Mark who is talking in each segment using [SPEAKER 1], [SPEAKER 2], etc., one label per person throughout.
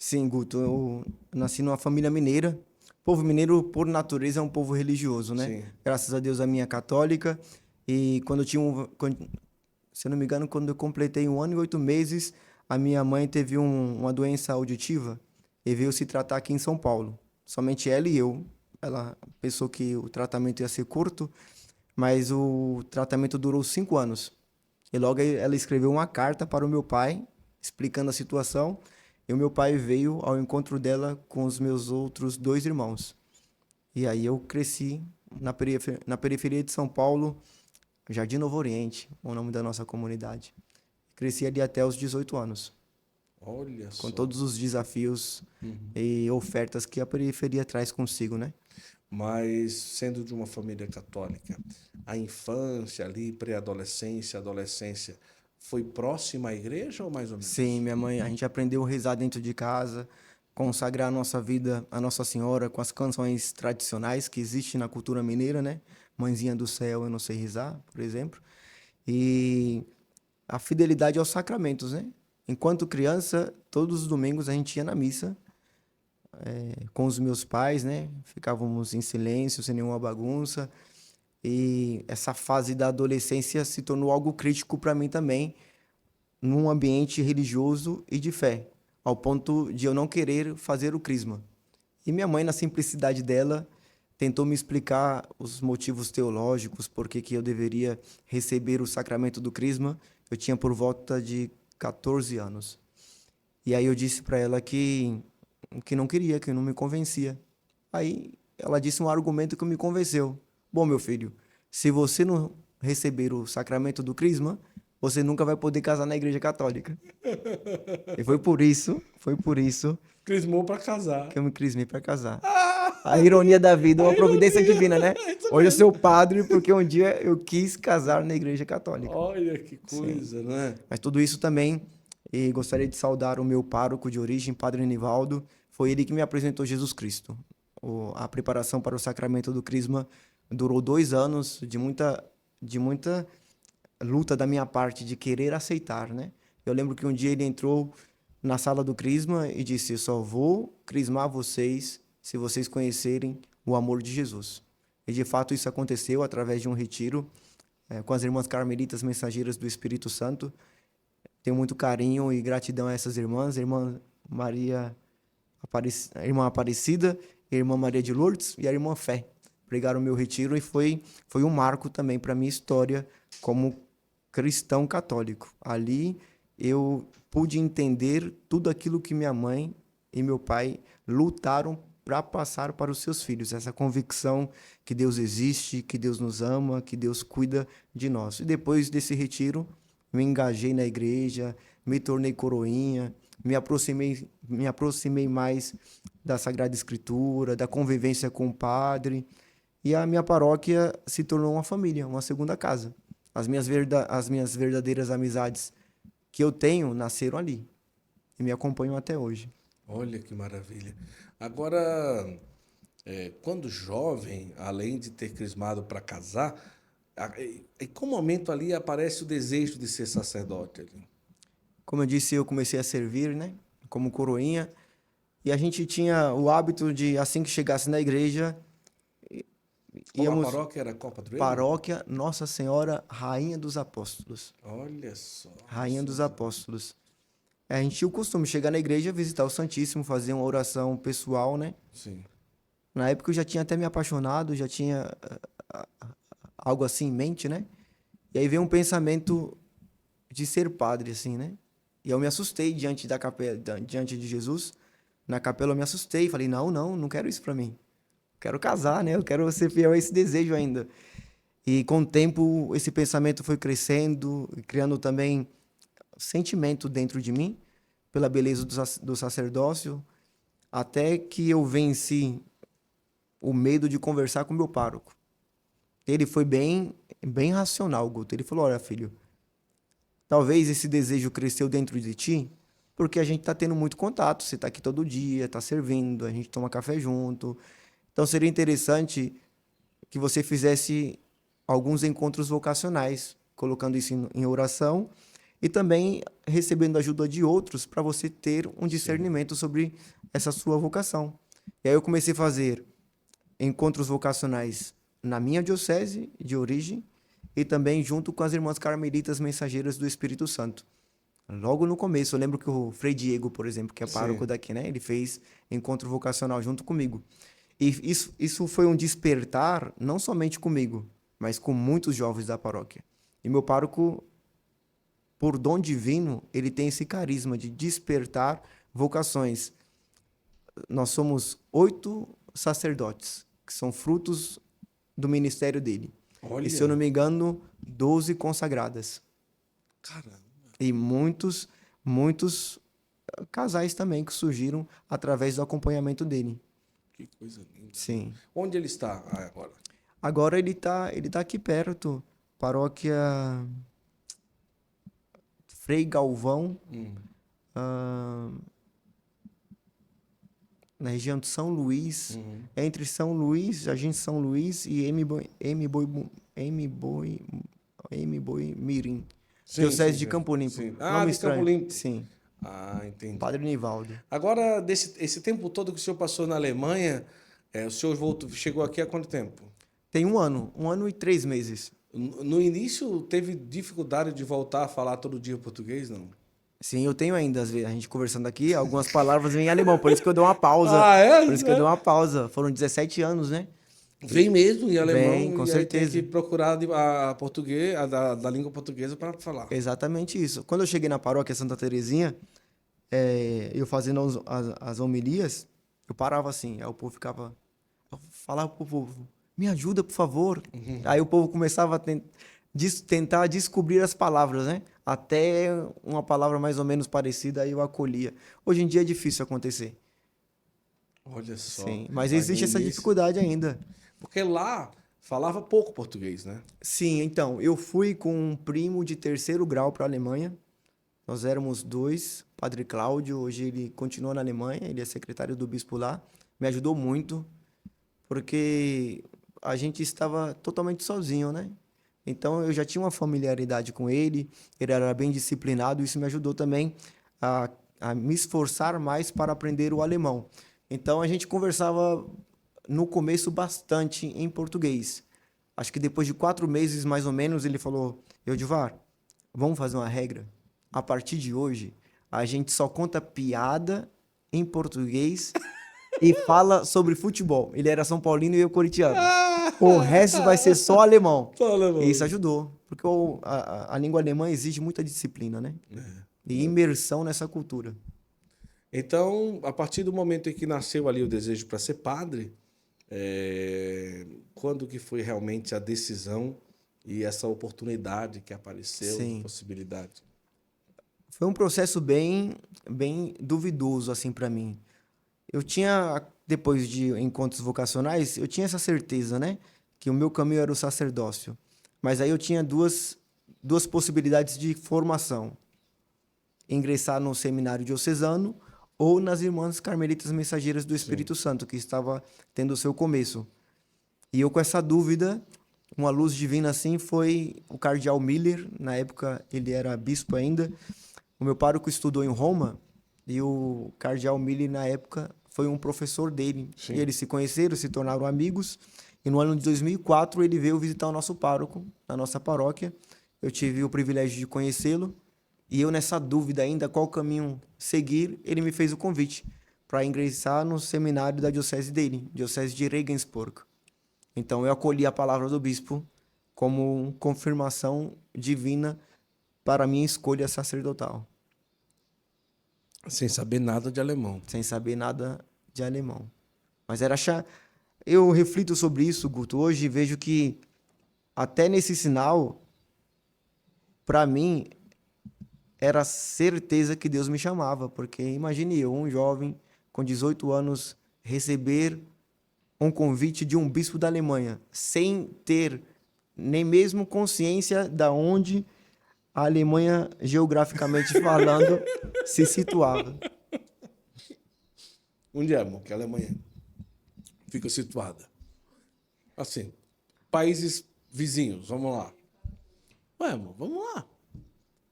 [SPEAKER 1] Sim, Guto, eu nasci numa família mineira. O povo mineiro, por natureza, é um povo religioso, né?
[SPEAKER 2] Sim.
[SPEAKER 1] Graças a Deus, a minha é católica. E quando eu tinha se eu não me engano, quando eu completei 1 ano e 8 meses, a minha mãe teve uma doença auditiva e veio se tratar aqui em São Paulo. Somente ela e eu. Ela pensou que o tratamento ia ser curto, mas o tratamento durou 5 anos. E logo ela escreveu uma carta para o meu pai, explicando a situação. E o meu pai veio ao encontro dela com os meus outros dois irmãos. E aí eu cresci na periferia de São Paulo, Jardim Novo Oriente, o nome da nossa comunidade. Cresci ali até os 18 anos,
[SPEAKER 2] Olha
[SPEAKER 1] com
[SPEAKER 2] só.
[SPEAKER 1] todos os desafios
[SPEAKER 2] Uhum.
[SPEAKER 1] e ofertas que a periferia traz consigo, né?
[SPEAKER 2] Mas sendo de uma família católica, a infância ali, pré-adolescência, adolescência, foi próxima à igreja ou mais ou
[SPEAKER 1] Sim,
[SPEAKER 2] menos?
[SPEAKER 1] minha mãe, a gente aprendeu a rezar dentro de casa, consagrar a nossa vida a Nossa Senhora com as canções tradicionais que existem na cultura mineira, né? Mãezinha do céu, eu não sei rezar, por exemplo. E a fidelidade aos sacramentos, né? Enquanto criança, todos os domingos a gente ia na missa com os meus pais, né? Ficávamos em silêncio, sem nenhuma bagunça. E essa fase da adolescência se tornou algo crítico para mim também, num ambiente religioso e de fé, ao ponto de eu não querer fazer o crisma. E minha mãe, na simplicidade dela, tentou me explicar os motivos teológicos, por que que eu deveria receber o sacramento do crisma. Eu tinha por volta de 14 anos. E aí eu disse para ela que não queria, que não me convencia. Aí ela disse um argumento que me convenceu. Bom, meu filho, se você não receber o sacramento do crisma, você nunca vai poder casar na igreja católica. E foi por isso
[SPEAKER 2] Crismou para casar.
[SPEAKER 1] que eu me crismei para casar. A
[SPEAKER 2] Ah,
[SPEAKER 1] ironia da vida é
[SPEAKER 2] a
[SPEAKER 1] uma providência
[SPEAKER 2] ironia,
[SPEAKER 1] divina, né?
[SPEAKER 2] é isso
[SPEAKER 1] Hoje eu sou
[SPEAKER 2] mesmo.
[SPEAKER 1] padre porque um dia eu quis casar na igreja católica.
[SPEAKER 2] Olha que
[SPEAKER 1] Sim.
[SPEAKER 2] coisa, né?
[SPEAKER 1] Mas tudo isso também, e gostaria de saudar o meu pároco de origem, Padre Nivaldo. Foi ele que me apresentou Jesus Cristo. A preparação para o sacramento do Crisma durou 2 anos de muita luta da minha parte de querer aceitar, né? Eu lembro que um dia ele entrou na sala do Crisma e disse: "Eu só vou crismar vocês se vocês conhecerem o amor de Jesus." E de fato isso aconteceu através de um retiro com as irmãs carmelitas mensageiras do Espírito Santo. Tenho muito carinho e gratidão a essas irmãs, a irmã Maria a irmã Aparecida, a irmã Maria de Lourdes e a irmã Fé. Pregaram o meu retiro e foi um marco também para a minha história como cristão católico. Ali eu pude entender tudo aquilo que minha mãe e meu pai lutaram para passar para os seus filhos. Essa convicção que Deus existe, que Deus nos ama, que Deus cuida de nós. E depois desse retiro, me engajei na igreja, me tornei coroinha, me aproximei mais da Sagrada Escritura, da convivência com o padre, e a minha paróquia se tornou uma família, uma segunda casa. As minhas verdadeiras amizades que eu tenho nasceram ali e me acompanham até hoje.
[SPEAKER 2] Olha que maravilha. Agora, quando jovem, além de ter crismado para casar, em qual momento ali aparece o desejo de ser sacerdote ali?
[SPEAKER 1] Como eu disse, eu comecei a servir, né, como coroinha, e a gente tinha o hábito de, assim que chegasse na igreja,
[SPEAKER 2] A
[SPEAKER 1] íamos
[SPEAKER 2] paróquia era qual padroeiro?
[SPEAKER 1] paróquia Nossa Senhora Rainha dos Apóstolos.
[SPEAKER 2] Olha só,
[SPEAKER 1] Rainha
[SPEAKER 2] isso eu
[SPEAKER 1] dos
[SPEAKER 2] não sabia.
[SPEAKER 1] Apóstolos. A gente tinha o costume de chegar na igreja, visitar o Santíssimo, fazer uma oração pessoal, né?
[SPEAKER 2] Sim.
[SPEAKER 1] Na época eu já tinha até me apaixonado, já tinha algo assim em mente, né? E aí veio um pensamento de ser padre, assim, né? E eu me assustei diante da capela, diante de Jesus. Na capela eu me assustei, falei: "Não, não, não quero isso pra mim. Quero casar, né? Eu quero ser fiel a esse desejo ainda." E com o tempo esse pensamento foi crescendo, e criando também sentimento dentro de mim pela beleza do sacerdócio, até que eu venci o medo de conversar com meu pároco. Ele foi bem racional, Guto. Ele falou: "Olha, filho, talvez esse desejo cresceu dentro de ti porque a gente está tendo muito contato. Você está aqui todo dia, está servindo, a gente toma café junto. Então seria interessante que você fizesse alguns encontros vocacionais, colocando isso em oração e também recebendo ajuda de outros para você ter um discernimento sobre essa sua vocação. E aí eu comecei a fazer encontros vocacionais na minha diocese de origem e também junto com as irmãs carmelitas mensageiras do Espírito Santo. Logo no começo, eu lembro que o Frei Diego, por exemplo, que é pároco
[SPEAKER 2] Sim.
[SPEAKER 1] daqui, né? Ele fez encontro vocacional junto comigo. E isso foi um despertar, não somente comigo, mas com muitos jovens da paróquia. E meu pároco, por dom divino, ele tem esse carisma de despertar vocações. Nós somos 8 sacerdotes, que são frutos do ministério dele. E se eu não
[SPEAKER 2] Olha,
[SPEAKER 1] me engano, 12 consagradas.
[SPEAKER 2] caramba,
[SPEAKER 1] E muitos casais também que surgiram através do acompanhamento dele.
[SPEAKER 2] que coisa linda.
[SPEAKER 1] Sim.
[SPEAKER 2] Onde ele está agora?
[SPEAKER 1] Agora ele tá aqui perto, paróquia Frei Galvão, ah, na região de São Luís, entre São Luís, Jardim São Luís e M. Boi Mirim. Diocese de
[SPEAKER 2] Sim.
[SPEAKER 1] Campo Limpo.
[SPEAKER 2] Sim. Ah,
[SPEAKER 1] Nome
[SPEAKER 2] de Campo
[SPEAKER 1] estranho.
[SPEAKER 2] Limpo.
[SPEAKER 1] Sim.
[SPEAKER 2] Ah, entendi.
[SPEAKER 1] Padre Nivaldo.
[SPEAKER 2] Agora, esse tempo todo que o senhor passou na Alemanha, o senhor chegou aqui há quanto tempo?
[SPEAKER 1] Tem 1 ano e 3 meses.
[SPEAKER 2] No início, teve dificuldade de voltar a falar todo dia português, não?
[SPEAKER 1] Sim, eu tenho ainda, às vezes, a gente conversando aqui, algumas palavras em alemão, por isso que eu dou uma pausa.
[SPEAKER 2] Ah, é?
[SPEAKER 1] Por isso que eu dou uma pausa. Foram 17 anos, né?
[SPEAKER 2] Vem mesmo em
[SPEAKER 1] Vem,
[SPEAKER 2] alemão
[SPEAKER 1] com
[SPEAKER 2] e aí tem
[SPEAKER 1] certeza.
[SPEAKER 2] que procurar a português, da língua portuguesa para falar.
[SPEAKER 1] Exatamente isso. Quando eu cheguei na paróquia Santa Terezinha, eu fazendo as homilias, eu parava assim, aí o povo ficava, eu falava pro povo, me ajuda, por favor. Aí o povo começava a tentar descobrir as palavras, né? Até uma palavra mais ou menos parecida, aí eu acolhia. Hoje em dia é difícil acontecer.
[SPEAKER 2] Olha só.
[SPEAKER 1] Sim, mas
[SPEAKER 2] Mas no
[SPEAKER 1] existe essa
[SPEAKER 2] início-
[SPEAKER 1] dificuldade ainda.
[SPEAKER 2] Porque lá falava pouco português, né?
[SPEAKER 1] Sim, então, eu fui com um primo de terceiro grau para a Alemanha. Nós éramos 2, Padre Cláudio, hoje ele continua na Alemanha, ele é secretário do bispo lá. Me ajudou muito, porque a gente estava totalmente sozinho, né? Então eu já tinha uma familiaridade com ele era bem disciplinado, isso me ajudou também a me esforçar mais para aprender o alemão. Então a gente conversava no começo bastante em português. Acho que depois de 4 meses, mais ou menos, ele falou: Eudvar, vamos fazer uma regra? A partir de hoje, a gente só conta piada em português e fala sobre futebol. Ele era São Paulino e eu corintiano. O resto vai ser só alemão.
[SPEAKER 2] Só
[SPEAKER 1] E isso
[SPEAKER 2] alemão.
[SPEAKER 1] ajudou, porque a língua alemã exige muita disciplina, né? E imersão nessa cultura.
[SPEAKER 2] Então, a partir do momento em que nasceu ali o desejo para ser padre, quando que foi realmente a decisão e essa oportunidade que apareceu,
[SPEAKER 1] Sim.
[SPEAKER 2] possibilidade?
[SPEAKER 1] Foi um processo bem duvidoso, assim, para mim. Eu tinha, depois de encontros vocacionais, eu tinha essa certeza, né? Que o meu caminho era o sacerdócio. Mas aí eu tinha duas possibilidades de formação: ingressar no seminário diocesano ou nas Irmãs Carmelitas Mensageiras do Espírito Santo, que estava tendo o seu começo. E eu com essa dúvida, uma luz divina assim, foi o cardeal Miller, na época ele era bispo ainda. O meu pároco estudou em Roma e o cardeal Miller, na época, foi um professor dele.
[SPEAKER 2] Sim.
[SPEAKER 1] E eles se conheceram, se tornaram amigos. E no ano de 2004 ele veio visitar o nosso pároco, na nossa paróquia. Eu tive o privilégio de conhecê-lo. E eu, nessa dúvida ainda, qual caminho seguir, ele me fez o convite para ingressar no seminário da diocese dele, diocese de Regensburg. Então eu acolhi a palavra do bispo como confirmação divina para a minha escolha sacerdotal,
[SPEAKER 2] Sem saber nada de alemão.
[SPEAKER 1] sem saber nada de alemão. Mas eu reflito sobre isso, Guto, hoje e vejo que até nesse sinal, para mim, era certeza que Deus me chamava, porque imagine eu, um jovem com 18 anos, receber um convite de um bispo da Alemanha, sem ter nem mesmo consciência da onde a Alemanha, geograficamente falando, se situava.
[SPEAKER 2] Onde é, amor, que a Alemanha fica situada? Assim, países vizinhos, vamos lá. Ué, amor, vamos lá.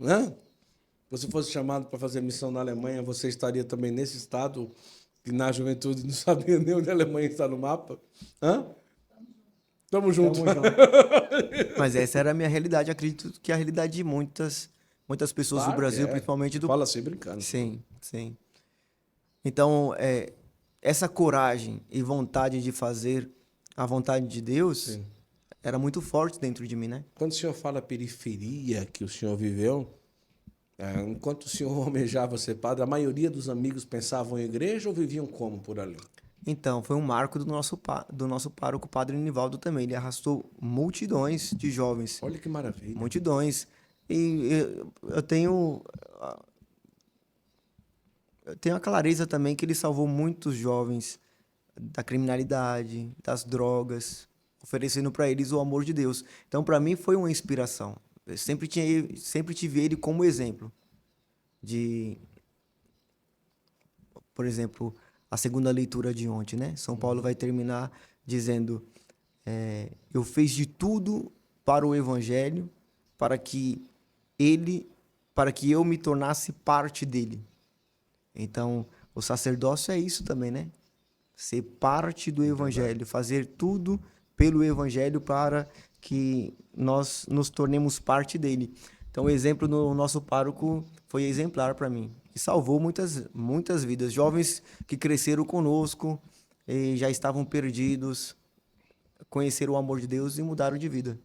[SPEAKER 2] Né? você fosse chamado para fazer missão na Alemanha, você estaria também nesse estado que na juventude não sabia nem onde a Alemanha está no mapa? Hã? Tamo junto.
[SPEAKER 1] Tamo junto. Mas essa era a minha realidade. Acredito que é a realidade de muitas pessoas do
[SPEAKER 2] Claro que
[SPEAKER 1] Brasil,
[SPEAKER 2] é.
[SPEAKER 1] principalmente
[SPEAKER 2] Eu
[SPEAKER 1] do...
[SPEAKER 2] falo assim brincando.
[SPEAKER 1] Sim, sim. Então, essa coragem e vontade de fazer a vontade de Deus
[SPEAKER 2] Sim.
[SPEAKER 1] era muito forte dentro de mim, né?
[SPEAKER 2] Quando o senhor fala periferia que o senhor viveu, enquanto o senhor almejava ser padre, a maioria dos amigos pensavam em igreja ou viviam como por ali?
[SPEAKER 1] Então, foi um marco do nosso pároco, Padre Nivaldo também. Ele arrastou multidões de jovens,
[SPEAKER 2] Olha que maravilha.
[SPEAKER 1] multidões. E eu tenho a clareza também que ele salvou muitos jovens da criminalidade, das drogas, oferecendo para eles o amor de Deus. Então, para mim, foi uma inspiração. Eu sempre tive ele como exemplo de, por exemplo, a segunda leitura de ontem, né? São Paulo vai terminar dizendo: eu fiz de tudo para o Evangelho, para que ele, para que eu me tornasse parte dele. Então, o sacerdócio é isso também, né? Ser parte do Evangelho, fazer tudo pelo Evangelho para que nós nos tornemos parte dele. Então, o exemplo do nosso pároco foi exemplar para mim. E salvou muitas vidas. Jovens que cresceram conosco e já estavam perdidos, conheceram o amor de Deus e mudaram de vida.